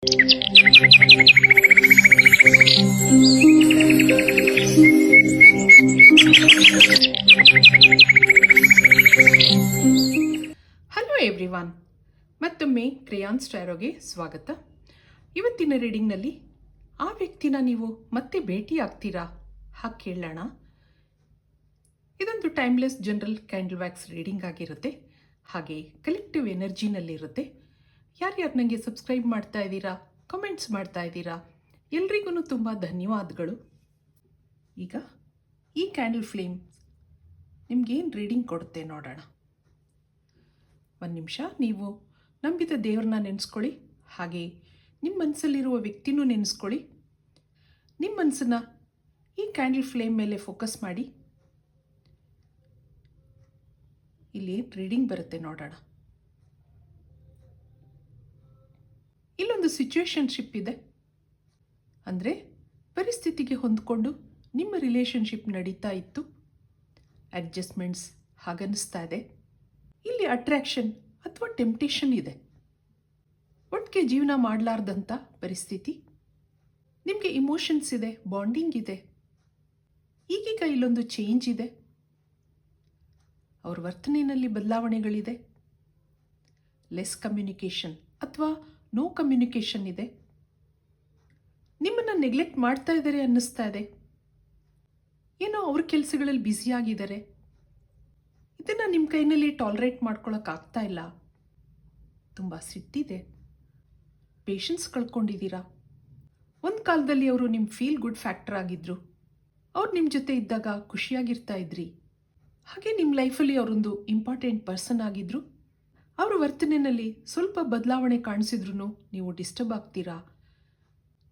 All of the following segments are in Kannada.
ಹಲೋ ಎವ್ರಿವಾನ್, ಮತ್ತೊಮ್ಮೆ ಕ್ರೇಯಾನ್ಸ್ ಟ್ಯಾರೋಗೆ ಸ್ವಾಗತ. ಇವತ್ತಿನ ರೀಡಿಂಗ್ನಲ್ಲಿ ಆ ವ್ಯಕ್ತಿನ ನೀವು ಮತ್ತೆ ಭೇಟಿ ಆಗ್ತೀರಾ ಹಾಗೆ ಕೇಳೋಣ. ಇದೊಂದು timeless general candle wax reading ಆಗಿರುತ್ತೆ, ಹಾಗೆ ಕಲೆಕ್ಟಿವ್ ಎನರ್ಜಿನಲ್ಲಿರುತ್ತೆ. ಯಾರ್ಯಾರು ನನಗೆ ಸಬ್ಸ್ಕ್ರೈಬ್ ಮಾಡ್ತಾ ಇದ್ದೀರಾ, ಕಮೆಂಟ್ಸ್ ಮಾಡ್ತಾ ಇದ್ದೀರಾ, ಎಲ್ರಿಗೂ ತುಂಬ ಧನ್ಯವಾದಗಳು. ಈಗ ಈ ಕ್ಯಾಂಡಲ್ ಫ್ಲೇಮ್ ನಿಮ್ಗೇನು ರೀಡಿಂಗ್ ಕೊಡುತ್ತೆ ನೋಡೋಣ. ಒಂದು ನಿಮಿಷ ನೀವು ನಂಬಿದ ದೇವ್ರನ್ನ ನೆನೆಸ್ಕೊಳ್ಳಿ, ಹಾಗೆ ನಿಮ್ಮ ಮನಸ್ಸಲ್ಲಿರುವ ವ್ಯಕ್ತಿನೂ ನೆನೆಸ್ಕೊಳ್ಳಿ. ನಿಮ್ಮ ಮನಸ್ಸನ್ನು ಈ ಕ್ಯಾಂಡಲ್ ಫ್ಲೇಮ್ ಮೇಲೆ ಫೋಕಸ್ ಮಾಡಿ. ಇಲ್ಲಿ ರೀಡಿಂಗ್ ಬರುತ್ತೆ ನೋಡೋಣ. ಇಲ್ಲೊಂದು ಸಿಚುವೇಶನ್ಶಿಪ್ ಇದೆ, ಅಂದರೆ ಪರಿಸ್ಥಿತಿಗೆ ಹೊಂದ್ಕೊಂಡು ನಿಮ್ಮ ರಿಲೇಷನ್ಶಿಪ್ ನಡೀತಾ ಇತ್ತು. ಅಡ್ಜಸ್ಟ್ಮೆಂಟ್ಸ್ ಹಾಗನ್ನಿಸ್ತಾ ಇದೆ. ಇಲ್ಲಿ ಅಟ್ರಾಕ್ಷನ್ ಅಥವಾ ಟೆಂಪ್ಟೇಷನ್ ಇದೆ. ಒಟ್ಟಿಗೆ ಜೀವನ ಮಾಡಲಾರ್ದಂಥ ಪರಿಸ್ಥಿತಿ. ನಿಮಗೆ ಇಮೋಷನ್ಸ್ ಇದೆ, ಬಾಂಡಿಂಗ್ ಇದೆ. ಈಗೀಗ ಇಲ್ಲೊಂದು ಚೇಂಜ್ ಇದೆ. ಅವ್ರ ವರ್ತನೆಯಲ್ಲಿ ಬದಲಾವಣೆಗಳಿದೆ. ಲೆಸ್ ಕಮ್ಯುನಿಕೇಷನ್ ಅಥವಾ ನೋ ಕಮ್ಯುನಿಕೇಷನ್ ಇದೆ. ನಿಮ್ಮನ್ನು ನೆಗ್ಲೆಕ್ಟ್ ಮಾಡ್ತಾ ಇದ್ದಾರೆ ಅನ್ನಿಸ್ತಾ ಇದೆ. ಏನೋ ಅವ್ರ ಕೆಲಸಗಳಲ್ಲಿ ಬ್ಯುಸಿಯಾಗಿದ್ದಾರೆ. ಇದನ್ನು ನಿಮ್ಮ ಕೈನಲ್ಲಿ ಟಾಲರೇಟ್ ಮಾಡ್ಕೊಳ್ಳೋಕ್ಕಾಗ್ತಾ ಇಲ್ಲ. ತುಂಬ ಸಿಟ್ಟಿದೆ. ಪೇಷನ್ಸ್ ಕಳ್ಕೊಂಡಿದ್ದೀರಾ. ಒಂದು ಕಾಲದಲ್ಲಿ ಅವರು ನಿಮ್ಮ ಫೀಲ್ ಗುಡ್ ಫ್ಯಾಕ್ಟರ್ ಆಗಿದ್ದರು. ಅವ್ರು ನಿಮ್ಮ ಜೊತೆ ಇದ್ದಾಗ ಖುಷಿಯಾಗಿರ್ತಾ ಇದ್ರಿ. ಹಾಗೆ ನಿಮ್ಮ ಲೈಫಲ್ಲಿ ಅವರೊಂದು ಇಂಪಾರ್ಟೆಂಟ್ ಪರ್ಸನ್ ಆಗಿದ್ದರು. ಅವರ ವರ್ತನೆಯಲ್ಲಿ ಸ್ವಲ್ಪ ಬದಲಾವಣೆ ಕಾಣಿಸಿದ್ರೂ ನೀವು ಡಿಸ್ಟರ್ಬ್ ಆಗ್ತೀರಾ.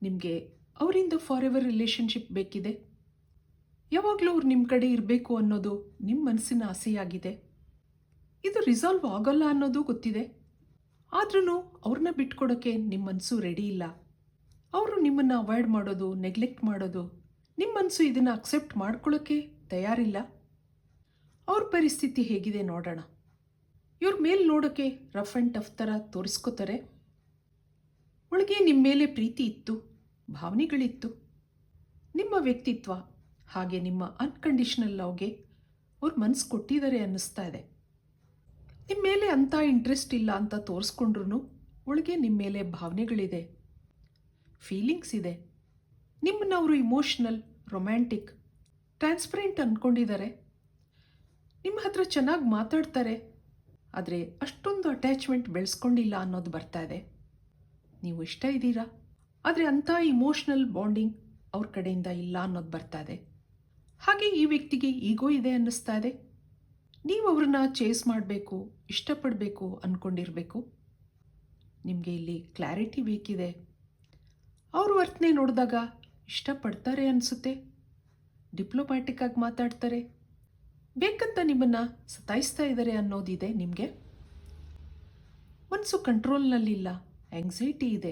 ನಿಮಗೆ ಅವರಿಂದ ಫಾರ್ ಎವರ್ ರಿಲೇಷನ್ಶಿಪ್ ಬೇಕಿದೆ. ಯಾವಾಗಲೂ ಅವ್ರು ನಿಮ್ಮ ಕಡೆ ಇರಬೇಕು ಅನ್ನೋದು ನಿಮ್ಮ ಮನಸ್ಸಿನ ಆಸೆಯಾಗಿದೆ. ಇದು ರಿಸಾಲ್ವ್ ಆಗೋಲ್ಲ ಅನ್ನೋದು ಗೊತ್ತಿದೆ. ಆದ್ರೂ ಅವ್ರನ್ನ ಬಿಟ್ಕೊಡೋಕ್ಕೆ ನಿಮ್ಮ ಮನಸ್ಸು ರೆಡಿ ಇಲ್ಲ. ಅವರು ನಿಮ್ಮನ್ನು ಅವಾಯ್ಡ್ ಮಾಡೋದು, ನೆಗ್ಲೆಕ್ಟ್ ಮಾಡೋದು, ನಿಮ್ಮ ಮನಸ್ಸು ಇದನ್ನು ಅಕ್ಸೆಪ್ಟ್ ಮಾಡ್ಕೊಳ್ಳೋಕ್ಕೆ ತಯಾರಿಲ್ಲ. ಅವ್ರ ಪರಿಸ್ಥಿತಿ ಹೇಗಿದೆ ನೋಡೋಣ. ಇವ್ರ ಮೇಲೆ ನೋಡೋಕ್ಕೆ ರಫ್ ಆ್ಯಂಡ್ ಟಫ್ ಥರ ತೋರಿಸ್ಕೋತಾರೆ. ಒಳಗೆ ನಿಮ್ಮ ಮೇಲೆ ಪ್ರೀತಿ ಇತ್ತು, ಭಾವನೆಗಳಿತ್ತು. ನಿಮ್ಮ ವ್ಯಕ್ತಿತ್ವ ಹಾಗೆ ನಿಮ್ಮ ಅನ್ಕಂಡೀಷನಲ್ ಲವ್ಗೆ ಅವ್ರು ಮನಸ್ಸು ಕೊಟ್ಟಿದ್ದಾರೆ ಅನ್ನಿಸ್ತಾ ಇದೆ. ನಿಮ್ಮ ಮೇಲೆ ಅಂಥ ಇಂಟ್ರೆಸ್ಟ್ ಇಲ್ಲ ಅಂತ ತೋರಿಸ್ಕೊಂಡ್ರೂ ಒಳಗೆ ನಿಮ್ಮ ಮೇಲೆ ಭಾವನೆಗಳಿದೆ, ಫೀಲಿಂಗ್ಸ್ ಇದೆ. ನಿಮ್ಮನ್ನು ಅವರು ಇಮೋಷ್ನಲ್, ರೊಮ್ಯಾಂಟಿಕ್, ಟ್ರಾನ್ಸ್ಪರೆಂಟ್ ಅಂದ್ಕೊಂಡಿದ್ದಾರೆ. ನಿಮ್ಮ ಹತ್ರ ಚೆನ್ನಾಗಿ ಮಾತಾಡ್ತಾರೆ, ಆದರೆ ಅಷ್ಟೊಂದು ಅಟ್ಯಾಚ್ಮೆಂಟ್ ಬೆಳೆಸ್ಕೊಂಡಿಲ್ಲ ಅನ್ನೋದು ಬರ್ತಾ ಇದೆ. ನೀವು ಇಷ್ಟ ಇದ್ದೀರಾ, ಆದರೆ ಅಂಥ ಇಮೋಷ್ನಲ್ ಬಾಂಡಿಂಗ್ ಅವ್ರ ಕಡೆಯಿಂದ ಇಲ್ಲ ಅನ್ನೋದು ಬರ್ತಾ ಇದೆ. ಹಾಗೆ ಈ ವ್ಯಕ್ತಿಗೆ ಈಗೋ ಇದೆ ಅನ್ನಿಸ್ತಾ ಇದೆ. ನೀವು ಅವ್ರನ್ನ ಚೇಸ್ ಮಾಡಬೇಕು, ಇಷ್ಟಪಡಬೇಕು ಅಂದ್ಕೊಂಡಿರಬೇಕು. ನಿಮಗೆ ಇಲ್ಲಿ ಕ್ಲಾರಿಟಿ ಬೇಕಿದೆ. ಅವ್ರ ವರ್ತನೆ ನೋಡಿದಾಗ ಇಷ್ಟಪಡ್ತಾರೆ ಅನಿಸುತ್ತೆ. ಡಿಪ್ಲೊಮ್ಯಾಟಿಕ್ ಆಗಿ ಮಾತಾಡ್ತಾರೆ. ಬೇಕಂತ ನಿಮ್ಮನ್ನು ಸತಾಯಿಸ್ತಾ ಇದ್ದಾರೆ ಅನ್ನೋದಿದೆ. ನಿಮಗೆ ಮನಸ್ಸು ಕಂಟ್ರೋಲ್ನಲ್ಲಿಲ್ಲ, ಆಂಗ್ಸೈಟಿ ಇದೆ.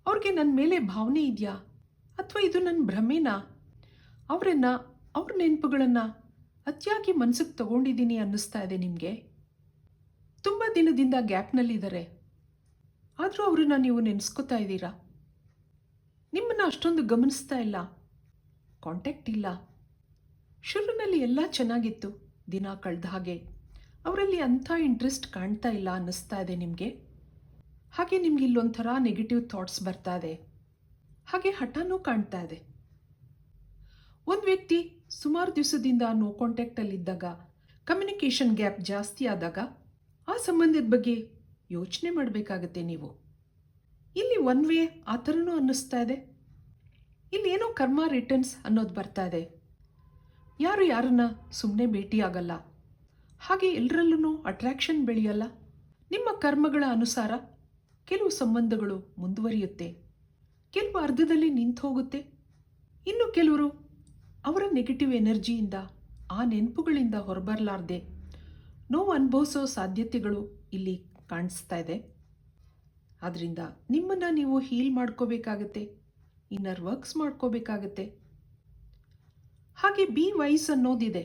ಅವ್ರಿಗೆ ನನ್ನ ಮೇಲೆ ಭಾವನೆ ಇದೆಯಾ ಅಥವಾ ಇದು ನನ್ನ ಭ್ರಮೆನಾ? ಅವ್ರ ನೆನಪುಗಳನ್ನು ಅತಿಯಾಗಿ ಮನಸ್ಸಿಗೆ ತಗೊಂಡಿದ್ದೀನಿ ಅನ್ನಿಸ್ತಾ ಇದೆ. ನಿಮಗೆ ತುಂಬ ದಿನದಿಂದ ಗ್ಯಾಪ್ನಲ್ಲಿದ್ದಾರೆ, ಆದರೂ ಅವ್ರನ್ನ ನೀವು ನೆನೆಸ್ಕೋತಾ ಇದ್ದೀರಾ. ನಿಮ್ಮನ್ನು ಅಷ್ಟೊಂದು ಗಮನಿಸ್ತಾ ಇಲ್ಲ, ಕಾಂಟ್ಯಾಕ್ಟ್ ಇಲ್ಲ. ಶುರುವಿನಲ್ಲಿ ಎಲ್ಲ ಚೆನ್ನಾಗಿತ್ತು, ದಿನ ಕಳೆದ ಹಾಗೆ ಅವರಲ್ಲಿ ಅಂಥ ಇಂಟ್ರೆಸ್ಟ್ ಕಾಣ್ತಾ ಇಲ್ಲ ಅನ್ನಿಸ್ತಾ ಇದೆ ನಿಮಗೆ. ಹಾಗೆ ನಿಮ್ಗೆ ಇಲ್ಲೊಂಥರ ನೆಗೆಟಿವ್ ಥಾಟ್ಸ್ ಬರ್ತಾ ಇದೆ, ಹಾಗೆ ಹಠನೂ ಕಾಣ್ತಾ ಇದೆ. ಒಂದು ವ್ಯಕ್ತಿ ಸುಮಾರು ದಿವಸದಿಂದ ನೋ ಕಾಂಟ್ಯಾಕ್ಟಲ್ಲಿದ್ದಾಗ, ಕಮ್ಯುನಿಕೇಷನ್ ಗ್ಯಾಪ್ ಜಾಸ್ತಿ ಆದಾಗ ಆ ಸಂಬಂಧದ ಬಗ್ಗೆ ಯೋಚನೆ ಮಾಡಬೇಕಾಗತ್ತೆ ನೀವು. ಇಲ್ಲಿ ಒನ್ ವೇ ಆ ಥರನೂ ಅನ್ನಿಸ್ತಾ ಇದೆ. ಇಲ್ಲಿ ಏನೋ ಕರ್ಮ ರಿಟರ್ನ್ಸ್ ಅನ್ನೋದು ಬರ್ತಾ ಇದೆ. ಯಾರು ಯಾರನ್ನ ಸುಮ್ಮನೆ ಭೇಟಿ ಆಗಲ್ಲ, ಹಾಗೆ ಎಲ್ಲರಲ್ಲೂ ಅಟ್ರಾಕ್ಷನ್ ಬೆಳೆಯಲ್ಲ. ನಿಮ್ಮ ಕರ್ಮಗಳ ಅನುಸಾರ ಕೆಲವು ಸಂಬಂಧಗಳು ಮುಂದುವರಿಯುತ್ತೆ, ಕೆಲವು ಅರ್ಧದಲ್ಲಿ ನಿಂತು ಹೋಗುತ್ತೆ. ಇನ್ನು ಕೆಲವರು ಅವರ ನೆಗೆಟಿವ್ ಎನರ್ಜಿಯಿಂದ, ಆ ನೆನಪುಗಳಿಂದ ಹೊರಬರಲಾರ್ದೆ ನೋವು ಅನುಭವಿಸೋ ಸಾಧ್ಯತೆಗಳು ಇಲ್ಲಿ ಕಾಣಿಸ್ತಾ ಇದೆ. ಆದ್ದರಿಂದ ನಿಮ್ಮನ್ನು ನೀವು ಹೀಲ್ ಮಾಡ್ಕೋಬೇಕಾಗತ್ತೆ, ಇನ್ನರ್ ವರ್ಕ್ಸ್ ಮಾಡ್ಕೋಬೇಕಾಗತ್ತೆ. ಹಾಗೆ ಬಿ ವೈಸ್ ಅನ್ನೋದಿದೆ.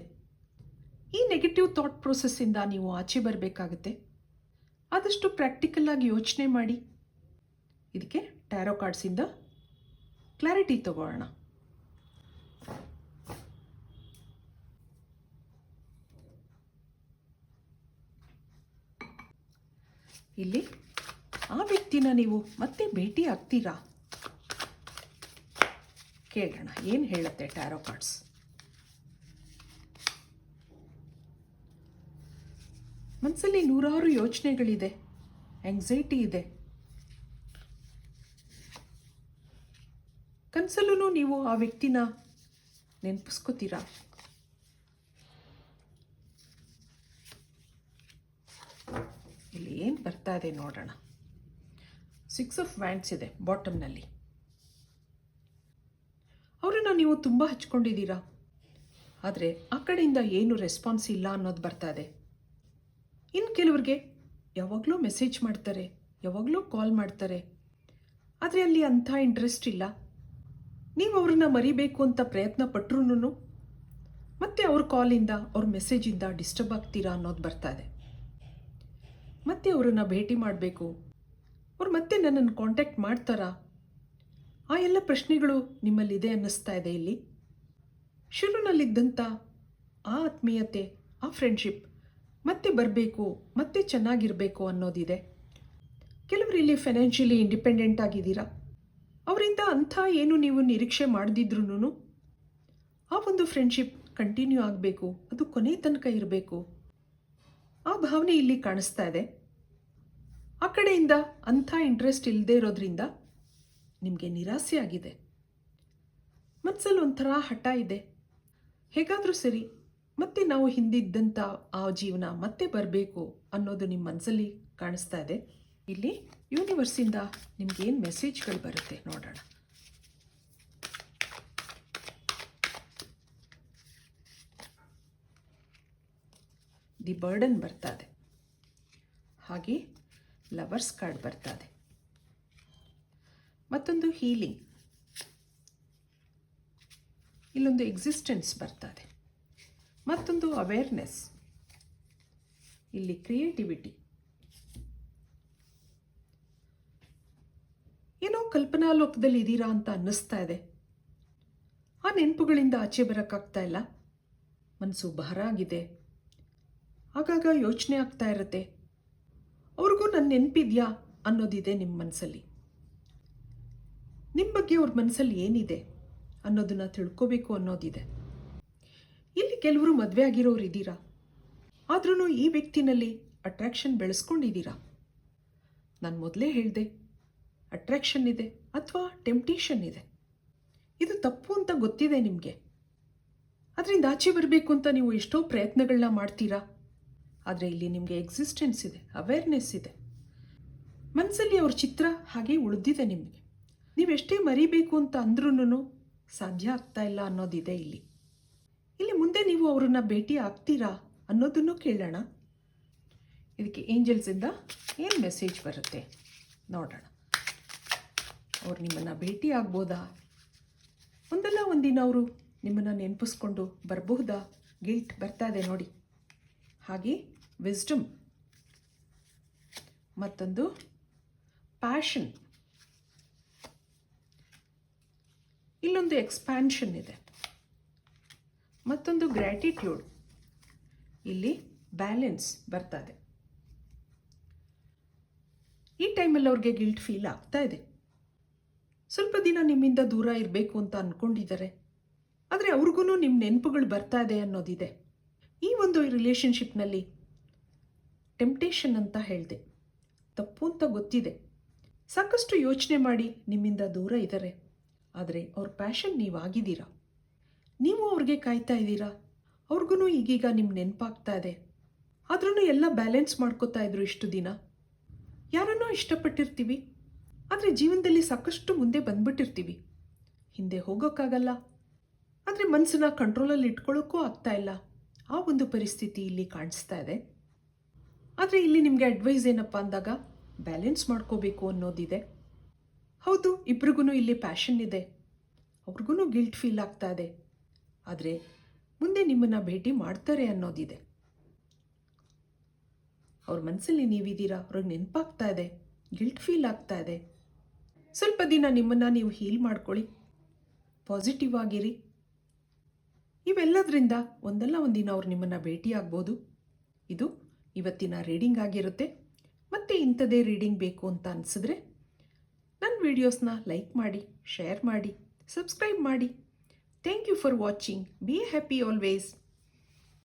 ಈ ನೆಗೆಟಿವ್ ಥಾಟ್ ಪ್ರೊಸೆಸ್ಸಿಂದ ನೀವು ಆಚೆ ಬರಬೇಕಾಗತ್ತೆ. ಆದಷ್ಟು ಪ್ರಾಕ್ಟಿಕಲ್ ಆಗಿ ಯೋಚನೆ ಮಾಡಿ. ಇದಕ್ಕೆ ಟ್ಯಾರೋ ಕಾರ್ಡ್ಸಿಂದ ಕ್ಲಾರಿಟಿ ತಗೊಳ್ಳೋಣ. ಇಲ್ಲಿ ಆ ವ್ಯಕ್ತಿನ ನೀವು ಮತ್ತೆ ಭೇಟಿ ಆಗ್ತೀರಾ? ಕೇಳೋಣ ಏನು ಹೇಳುತ್ತೆ ಟ್ಯಾರೋ ಕಾರ್ಡ್ಸ್. ಮನಸ್ಸಲ್ಲಿ ನೂರಾರು ಯೋಚನೆಗಳಿದೆ, ಆಂಗ್ಸೈಟಿ ಇದೆ. ಕನಸಲ್ಲೂ ನೀವು ಆ ವ್ಯಕ್ತಿನ ನೆನಪಿಸ್ಕೋತೀರಾ? ಇಲ್ಲಿ ಏನು ಬರ್ತಾ ಇದೆ ನೋಡೋಣ. 6 ಆಫ್ ವ್ಯಾಂಡ್ಸ್ ಇದೆ ಬಾಟಮ್ನಲ್ಲಿ. ಅವರನ್ನು ನೀವು ತುಂಬ ಹಚ್ಕೊಂಡಿದ್ದೀರಾ, ಆದರೆ ಆ ಕಡೆಯಿಂದ ಏನು ರೆಸ್ಪಾನ್ಸ್ ಇಲ್ಲ ಅನ್ನೋದು ಬರ್ತಾ ಇದೆ. ಇನ್ನು ಕೆಲವ್ರಿಗೆ ಯಾವಾಗಲೂ ಮೆಸೇಜ್ ಮಾಡ್ತಾರೆ, ಯಾವಾಗಲೂ ಕಾಲ್ ಮಾಡ್ತಾರೆ, ಆದರೆ ಅಲ್ಲಿ ಅಂಥ ಇಂಟ್ರೆಸ್ಟ್ ಇಲ್ಲ. ನೀವು ಅವ್ರನ್ನ ಮರಿಬೇಕು ಅಂತ ಪ್ರಯತ್ನ ಪಟ್ರೂ ಮತ್ತೆ ಅವ್ರ ಕಾಲಿಂದ ಅವ್ರ ಮೆಸೇಜಿಂದ ಡಿಸ್ಟರ್ಬ್ ಆಗ್ತೀರಾ ಅನ್ನೋದು ಬರ್ತಾ ಇದೆ. ಮತ್ತೆ ಅವರನ್ನು ಭೇಟಿ ಮಾಡಬೇಕು, ಅವ್ರು ಮತ್ತೆ ನನ್ನನ್ನು ಕಾಂಟ್ಯಾಕ್ಟ್ ಮಾಡ್ತಾರಾ? ಆ ಎಲ್ಲ ಪ್ರಶ್ನೆಗಳು ನಿಮ್ಮಲ್ಲಿದೆ ಅನ್ನಿಸ್ತಾ ಇದೆ. ಇಲ್ಲಿ ಶುರುನಲ್ಲಿದ್ದಂಥ ಆ ಆತ್ಮೀಯತೆ, ಆ ಫ್ರೆಂಡ್ಶಿಪ್ ಮತ್ತೆ ಬರಬೇಕು, ಮತ್ತೆ ಚೆನ್ನಾಗಿರಬೇಕು ಅನ್ನೋದಿದೆ. ಕೆಲವರು ಇಲ್ಲಿ ಫೈನಾನ್ಷಿಯಲಿ ಇಂಡಿಪೆಂಡೆಂಟ್ ಆಗಿದ್ದೀರಾ. ಅವರಿಂದ ಅಂಥ ಏನು ನೀವು ನಿರೀಕ್ಷೆ ಮಾಡದಿದ್ರೂ ಆ ಒಂದು ಫ್ರೆಂಡ್ಶಿಪ್ ಕಂಟಿನ್ಯೂ ಆಗಬೇಕು, ಅದು ಕೊನೆ ತನಕ ಇರಬೇಕು, ಆ ಭಾವನೆ ಇಲ್ಲಿ ಕಾಣಿಸ್ತಾ ಇದೆ. ಆ ಕಡೆಯಿಂದ ಅಂಥ ಇಂಟ್ರೆಸ್ಟ್ ಇಲ್ಲದೆ ಇರೋದ್ರಿಂದ ನಿಮಗೆ ನಿರಾಸೆ ಆಗಿದೆ. ಮನಸ್ಸಲ್ಲಿ ಒಂಥರ ಹಠ ಇದೆ, ಹೇಗಾದರೂ ಸರಿ ಮತ್ತೆ ನಾವು ಹಿಂದಿದ್ದಂಥ ಆ ಜೀವನ ಮತ್ತೆ ಬರಬೇಕು ಅನ್ನೋದು ನಿಮ್ಮ ಮನಸ್ಸಲ್ಲಿ ಕಾಣಿಸ್ತಾ ಇದೆ. ಇಲ್ಲಿ ಯೂನಿವರ್ಸಿಂದ ನಿಮ್ಗೇನು ಮೆಸೇಜ್ಗಳು ಬರುತ್ತೆ ನೋಡೋಣ. ದಿ ಬರ್ಡನ್ ಬರ್ತಾ ಇದೆ, ಹಾಗೆ ಲವರ್ಸ್ ಕಾರ್ಡ್ ಬರ್ತಾ ಇದೆ, ಮತ್ತೊಂದು ಹೀಲಿಂಗ್, ಇಲ್ಲೊಂದು ಎಕ್ಸಿಸ್ಟೆನ್ಸ್ ಬರ್ತಾ ಇದೆ, ಮತ್ತೊಂದು ಅವೇರ್ನೆಸ್, ಇಲ್ಲಿ ಕ್ರಿಯೇಟಿವಿಟಿ. ಏನೋ ಕಲ್ಪನಾ ಲೋಕದಲ್ಲಿ ಇದ್ದೀರಾ ಅಂತ ಅನ್ನಿಸ್ತಾ ಇದೆ. ಆ ನೆನಪುಗಳಿಂದ ಆಚೆ ಬರೋಕ್ಕಾಗ್ತಾ ಇಲ್ಲ, ಮನಸ್ಸು ಭಾರ ಆಗಿದೆ, ಆಗಾಗ ಯೋಚನೆ ಆಗ್ತಾ ಇರುತ್ತೆ. ಅವ್ರಿಗೂ ನನ್ನ ನೆನಪಿದೆಯಾ ಅನ್ನೋದಿದೆ ನಿಮ್ಮ ಮನಸ್ಸಲ್ಲಿ. ನಿಮ್ಮ ಬಗ್ಗೆ ಅವ್ರ ಮನಸ್ಸಲ್ಲಿ ಏನಿದೆ ಅನ್ನೋದನ್ನು ತಿಳ್ಕೋಬೇಕು ಅನ್ನೋದಿದೆ. ಇಲ್ಲಿ ಕೆಲವರು ಮದುವೆ ಆಗಿರೋರು ಇದ್ದೀರಾ, ಆದ್ರೂ ಈ ವ್ಯಕ್ತಿನಲ್ಲಿ ಅಟ್ರಾಕ್ಷನ್ ಬೆಳೆಸ್ಕೊಂಡಿದ್ದೀರಾ. ನಾನು ಮೊದಲೇ ಹೇಳಿದೆ, ಅಟ್ರಾಕ್ಷನ್ ಇದೆ ಅಥವಾ ಟೆಂಪ್ಟೇಷನ್ ಇದೆ. ಇದು ತಪ್ಪು ಅಂತ ಗೊತ್ತಿದೆ ನಿಮಗೆ, ಅದರಿಂದ ಆಚೆ ಬರಬೇಕು ಅಂತ ನೀವು ಎಷ್ಟೋ ಪ್ರಯತ್ನಗಳನ್ನ ಮಾಡ್ತೀರಾ. ಆದರೆ ಇಲ್ಲಿ ನಿಮಗೆ ಎಕ್ಸಿಸ್ಟೆನ್ಸ್ ಇದೆ, ಅವೇರ್ನೆಸ್ ಇದೆ, ಮನಸ್ಸಲ್ಲಿ ಅವ್ರ ಚಿತ್ರ ಹಾಗೆ ಉಳಿದಿದೆ. ನಿಮಗೆ ನೀವೆಷ್ಟೇ ಮರಿಬೇಕು ಅಂತ ಅಂದ್ರೂ ಸಾಧ್ಯ ಆಗ್ತಾ ಇಲ್ಲ ಅನ್ನೋದಿದೆ ಇಲ್ಲಿ. ಇಲ್ಲಿ ಮುಂದೆ ನೀವು ಅವರನ್ನು ಭೇಟಿ ಆಗ್ತೀರಾ ಅನ್ನೋದನ್ನು ಕೇಳೋಣ. ಇದಕ್ಕೆ ಏಂಜಲ್ಸಿಂದ ಏನು ಮೆಸೇಜ್ ಬರುತ್ತೆ ನೋಡೋಣ. ಅವ್ರು ನಿಮ್ಮನ್ನು ಭೇಟಿ ಆಗ್ಬೋದಾ? ಒಂದಲ್ಲ ಒಂದಿನ ಅವರು ನಿಮ್ಮನ್ನು ನೆನಪಿಸ್ಕೊಂಡು ಬರಬಹುದಾ? ಗಿಲ್ಟ್ ಬರ್ತಾ ಇದೆ ನೋಡಿ. ಹಾಗೆ ವಿಸ್ಡಮ್, ಮತ್ತೊಂದು ಪ್ಯಾಷನ್, ಇಲ್ಲೊಂದು ಎಕ್ಸ್ಪ್ಯಾನ್ಷನ್ ಇದೆ, ಮತ್ತೊಂದು ಗ್ರ್ಯಾಟಿಟ್ಯೂಡ್, ಇಲ್ಲಿ ಬ್ಯಾಲೆನ್ಸ್ ಬರ್ತಾ ಇದೆ. ಈ ಟೈಮಲ್ಲಿ ಅವ್ರಿಗೆ ಗಿಲ್ಟ್ ಫೀಲ್ ಆಗ್ತಾ ಇದೆ. ಸ್ವಲ್ಪ ದಿನ ನಿಮ್ಮಿಂದ ದೂರ ಇರಬೇಕು ಅಂತ ಅಂದ್ಕೊಂಡಿದ್ದಾರೆ, ಆದರೆ ಅವ್ರಿಗೂ ನಿಮ್ಮ ನೆನಪುಗಳು ಬರ್ತಾ ಇದೆ ಅನ್ನೋದಿದೆ. ಈ ಒಂದು ರಿಲೇಷನ್ಶಿಪ್ನಲ್ಲಿ ಟೆಂಪ್ಟೇಷನ್ ಅಂತ ಹೇಳಿದೆ, ತಪ್ಪು ಅಂತ ಗೊತ್ತಿದೆ. ಸಾಕಷ್ಟು ಯೋಚನೆ ಮಾಡಿ ನಿಮ್ಮಿಂದ ದೂರ ಇದ್ದಾರೆ, ಆದರೆ ಅವ್ರ ಪ್ಯಾಷನ್ ನೀವಾಗಿದ್ದೀರಾ. ನೀವು ಅವ್ರಿಗೆ ಕಾಯ್ತಾ ಇದ್ದೀರಾ, ಅವ್ರಿಗೂ ಈಗೀಗ ನಿಮ್ಮ ನೆನಪಾಗ್ತಾ ಇದೆ. ಆದ್ರೂ ಎಲ್ಲ ಬ್ಯಾಲೆನ್ಸ್ ಮಾಡ್ಕೋತಾ ಇದ್ರು ಇಷ್ಟು ದಿನ. ಯಾರನ್ನೋ ಇಷ್ಟಪಟ್ಟಿರ್ತೀವಿ, ಆದರೆ ಜೀವನದಲ್ಲಿ ಸಾಕಷ್ಟು ಮುಂದೆ ಬಂದ್ಬಿಟ್ಟಿರ್ತೀವಿ. ಹಿಂದೆ ಹೋಗೋಕ್ಕಾಗಲ್ಲ, ಆದರೆ ಮನಸ್ಸನ್ನ ಕಂಟ್ರೋಲಲ್ಲಿ ಇಟ್ಕೊಳ್ಳೋಕ್ಕೂ ಆಗ್ತಾ ಇಲ್ಲ. ಆ ಒಂದು ಪರಿಸ್ಥಿತಿ ಇಲ್ಲಿ ಕಾಣಿಸ್ತಾ ಇದೆ. ಆದರೆ ಇಲ್ಲಿ ನಿಮಗೆ ಅಡ್ವೈಸ್ ಏನಪ್ಪ ಅಂದಾಗ ಬ್ಯಾಲೆನ್ಸ್ ಮಾಡ್ಕೋಬೇಕು ಅನ್ನೋದಿದೆ. ಹೌದು, ಇಬ್ರಿಗೂ ಇಲ್ಲಿ ಪ್ಯಾಷನ್ ಇದೆ, ಅವ್ರಿಗೂ ಗಿಲ್ಟ್ ಫೀಲ್ ಆಗ್ತಾ ಇದೆ, ಆದರೆ ಮುಂದೆ ನಿಮ್ಮನ್ನು ಭೇಟಿ ಮಾಡ್ತಾರೆ ಅನ್ನೋದಿದೆ. ಅವ್ರ ಮನಸ್ಸಲ್ಲಿ ನೀವಿದ್ದೀರಾ, ಅವ್ರಿಗೆ ನೆನಪಾಗ್ತಾ ಇದೆ, ಗಿಲ್ಟ್ ಫೀಲ್ ಆಗ್ತಾ ಇದೆ, ಸ್ವಲ್ಪ ದಿನ ನಿಮ್ಮನ್ನು ನೀವು ಹೀಲ್ ಮಾಡ್ಕೊಳ್ಳಿ, ಪಾಸಿಟಿವ್ ಆಗಿರಿ. ಇವೆಲ್ಲದರಿಂದ ಒಂದಲ್ಲ ಒಂದಿನ ಅವ್ರು ನಿಮ್ಮನ್ನು ಭೇಟಿಯಾಗ್ಬೋದು. ಇದು ಇವತ್ತಿನ ರೀಡಿಂಗ್ ಆಗಿರುತ್ತೆ. ಮತ್ತೆ ಇಂಥದೇ ರೀಡಿಂಗ್ ಬೇಕು ಅಂತ ಅನಿಸಿದ್ರೆ ನನ್ನ ವಿಡಿಯೋಸ್ನ ಲೈಕ್ ಮಾಡಿ, ಶೇರ್ ಮಾಡಿ, ಸಬ್ಸ್ಕ್ರೈಬ್ ಮಾಡಿ. Thank you for watching. Be happy always.